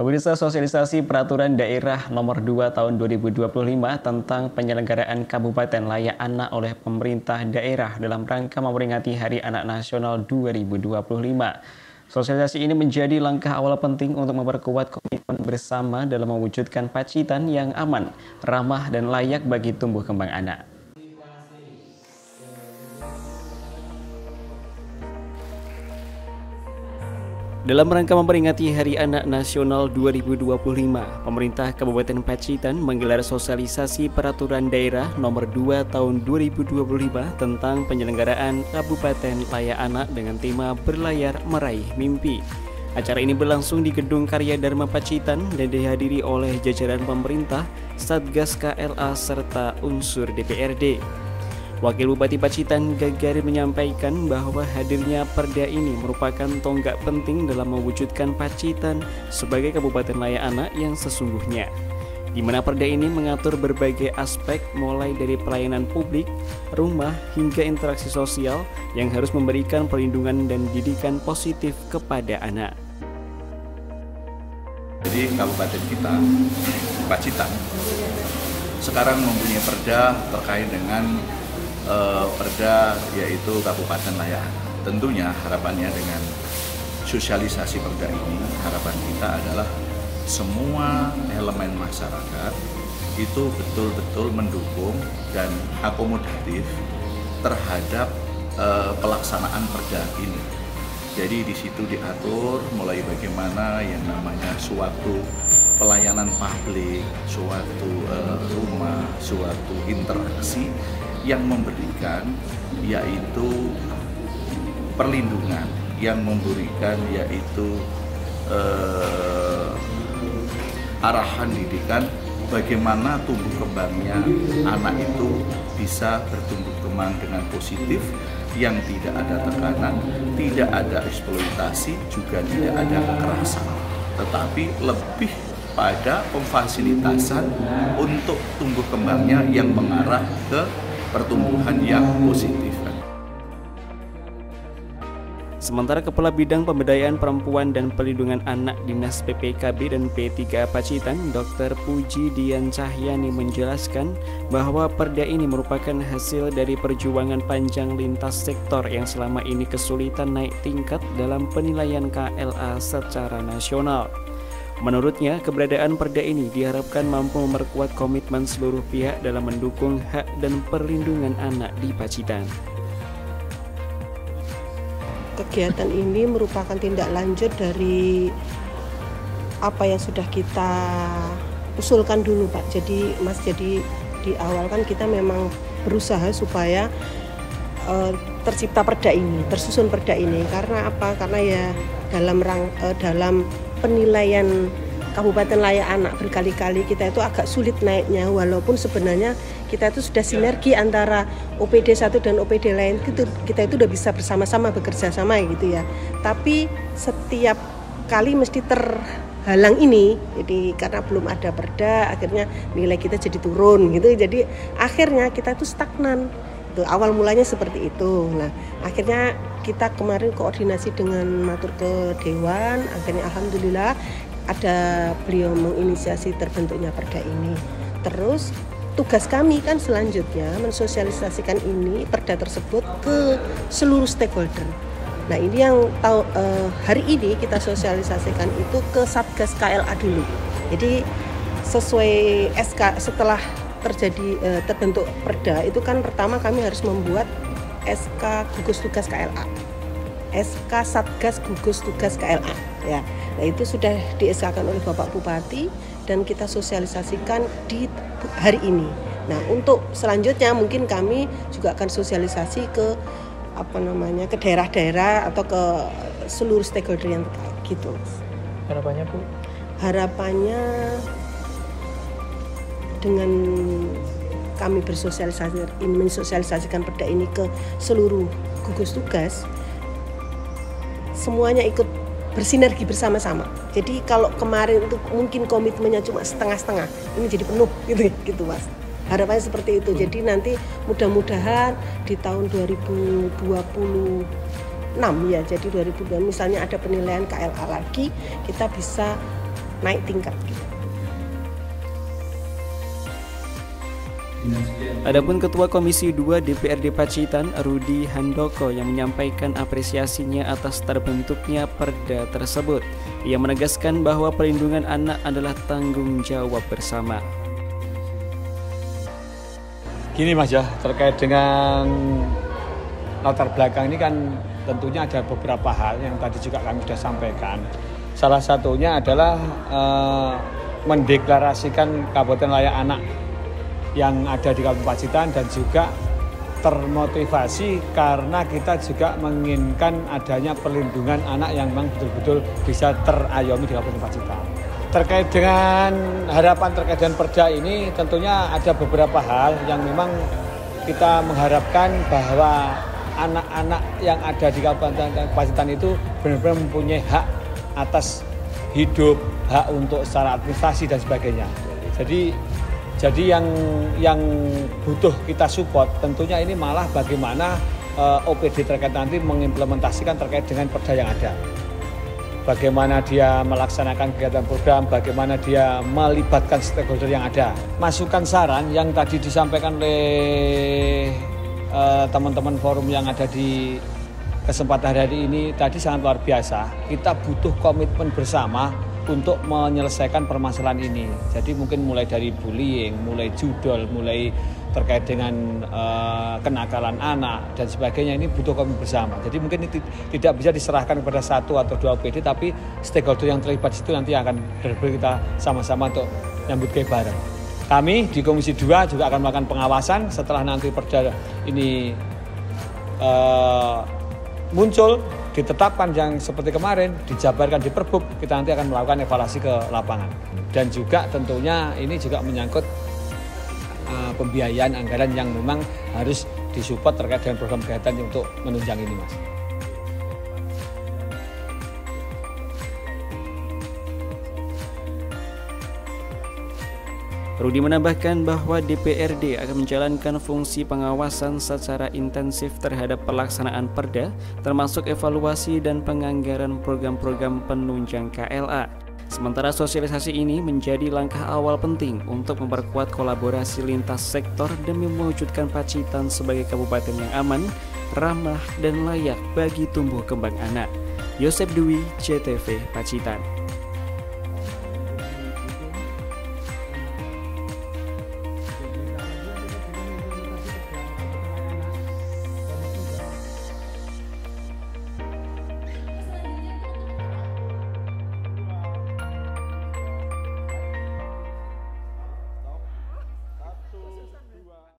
Pemirsa, sosialisasi peraturan daerah nomor 2 tahun 2025 tentang penyelenggaraan Kabupaten Layak Anak oleh pemerintah daerah dalam rangka memperingati Hari Anak Nasional 2025. Sosialisasi ini menjadi langkah awal penting untuk memperkuat komitmen bersama dalam mewujudkan Pacitan yang aman, ramah, dan layak bagi tumbuh kembang anak. Dalam rangka memperingati Hari Anak Nasional 2025, pemerintah Kabupaten Pacitan menggelar sosialisasi peraturan daerah nomor 2 tahun 2025 tentang penyelenggaraan Kabupaten Layak Anak dengan tema Berlayar Meraih Mimpi. Acara ini berlangsung di Gedung Karya Dharma Pacitan dan dihadiri oleh jajaran pemerintah, Satgas KLA, serta unsur DPRD. Wakil Bupati Pacitan Gagari menyampaikan bahwa hadirnya perda ini merupakan tonggak penting dalam mewujudkan Pacitan sebagai Kabupaten Layak Anak yang sesungguhnya, di mana perda ini mengatur berbagai aspek mulai dari pelayanan publik, rumah, hingga interaksi sosial yang harus memberikan perlindungan dan didikan positif kepada anak. Jadi kabupaten kita, Pacitan, sekarang mempunyai perda terkait dengan perda yaitu Kabupaten Layak Anak. Tentunya harapannya dengan sosialisasi perda ini, harapan kita adalah semua elemen masyarakat itu betul-betul mendukung dan akomodatif terhadap pelaksanaan perda ini. Jadi di situ diatur mulai bagaimana yang namanya suatu pelayanan publik, suatu rumah, suatu interaksi yang memberikan yaitu perlindungan, yang memberikan yaitu arahan didikan bagaimana tumbuh kembangnya anak itu bisa bertumbuh kembang dengan positif, yang tidak ada tekanan, tidak ada eksploitasi, juga tidak ada kekerasan, tetapi lebih pada pemfasilitasan untuk tumbuh kembangnya yang mengarah ke pertumbuhan yang positif. Sementara Kepala Bidang Pemberdayaan Perempuan dan Perlindungan Anak Dinas PPKB dan P3A Pacitan, Dr. Puji Dian Cahyani menjelaskan bahwa perda ini merupakan hasil dari perjuangan panjang lintas sektor yang selama ini kesulitan naik tingkat dalam penilaian KLA secara nasional. Menurutnya, keberadaan perda ini diharapkan mampu memperkuat komitmen seluruh pihak dalam mendukung hak dan perlindungan anak di Pacitan. Kegiatan ini merupakan tindak lanjut dari apa yang sudah kita usulkan dulu, Pak. Jadi di awal kan kita memang berusaha supaya tercipta perda ini, tersusun perda ini. Karena apa? Karena ya dalam penilaian Kabupaten Layak Anak berkali-kali kita itu agak sulit naiknya, walaupun sebenarnya kita itu sudah sinergi antara OPD 1 dan OPD lain, kita itu udah bisa bersama-sama bekerja sama gitu ya. Tapi setiap kali mesti terhalang ini, jadi karena belum ada perda akhirnya nilai kita jadi turun gitu. Jadi akhirnya kita itu stagnan. Itu awal mulanya seperti itu. Nah, akhirnya kita kemarin koordinasi dengan matur ke Dewan, akhirnya alhamdulillah ada beliau menginisiasi terbentuknya perda ini. Terus tugas kami kan selanjutnya mensosialisasikan ini perda tersebut ke seluruh stakeholder. Nah, ini yang hari ini kita sosialisasikan itu ke Satgas KLA dulu. Jadi sesuai SK setelah terbentuk perda itu kan pertama kami harus membuat SK gugus tugas KLA, SK Satgas gugus tugas KLA ya. Nah, itu sudah di-SK-kan oleh Bapak Bupati dan kita sosialisasikan di hari ini. Nah, untuk selanjutnya mungkin kami juga akan sosialisasi ke ke daerah-daerah atau ke seluruh stakeholder yang terkait gitu. Harapannya, Bu? Harapannya dengan kami mensosialisasikan perda ini ke seluruh gugus tugas, semuanya ikut bersinergi bersama-sama. Jadi kalau kemarin itu mungkin komitmennya cuma setengah-setengah, ini jadi penuh gitu Mas. Harapannya seperti itu. Jadi nanti mudah-mudahan di tahun 2026 ya, jadi 2020 misalnya ada penilaian KLA lagi, kita bisa naik tingkat gitu. Adapun Ketua Komisi 2 DPRD Pacitan, Rudi Handoko, yang menyampaikan apresiasinya atas terbentuknya perda tersebut. Ia menegaskan bahwa perlindungan anak adalah tanggung jawab bersama. Gini Mas ya, terkait dengan latar belakang ini kan tentunya ada beberapa hal yang tadi juga kami sudah sampaikan. Salah satunya adalah mendeklarasikan Kabupaten Layak Anak yang ada di Kabupaten Pacitan, dan juga termotivasi karena kita juga menginginkan adanya perlindungan anak yang memang betul-betul bisa terayomi di Kabupaten Pacitan. Terkait dengan harapan terkait dengan perda ini, tentunya ada beberapa hal yang memang kita mengharapkan bahwa anak-anak yang ada di Kabupaten Pacitan itu benar-benar mempunyai hak atas hidup, hak untuk secara administrasi dan sebagainya. Jadi yang butuh kita support tentunya ini malah bagaimana OPD terkait nanti mengimplementasikan terkait dengan perda yang ada. Bagaimana dia melaksanakan kegiatan program, bagaimana dia melibatkan stakeholder yang ada. Masukan saran yang tadi disampaikan oleh teman-teman forum yang ada di kesempatan hari ini tadi sangat luar biasa. Kita butuh komitmen bersama untuk menyelesaikan permasalahan ini. Jadi mungkin mulai dari bullying, mulai judol, mulai terkait dengan kenakalan anak dan sebagainya, ini butuh komitmen bersama. Jadi mungkin ini tidak bisa diserahkan kepada satu atau dua OPD, tapi stakeholder yang terlibat itu nanti akan benar-benar kita sama-sama untuk nyambut ke bareng. Kami di Komisi 2 juga akan melakukan pengawasan setelah nanti perda ini muncul, ditetapkan yang seperti kemarin, dijabarkan di Perbub, kita nanti akan melakukan evaluasi ke lapangan. Dan juga tentunya ini juga menyangkut pembiayaan anggaran yang memang harus disupport terkait dengan program kegiatan untuk menunjang ini, Mas. Rudi menambahkan bahwa DPRD akan menjalankan fungsi pengawasan secara intensif terhadap pelaksanaan perda, termasuk evaluasi dan penganggaran program-program penunjang KLA. Sementara sosialisasi ini menjadi langkah awal penting untuk memperkuat kolaborasi lintas sektor demi mewujudkan Pacitan sebagai kabupaten yang aman, ramah, dan layak bagi tumbuh kembang anak. Yosep Dwi, JTV Pacitan.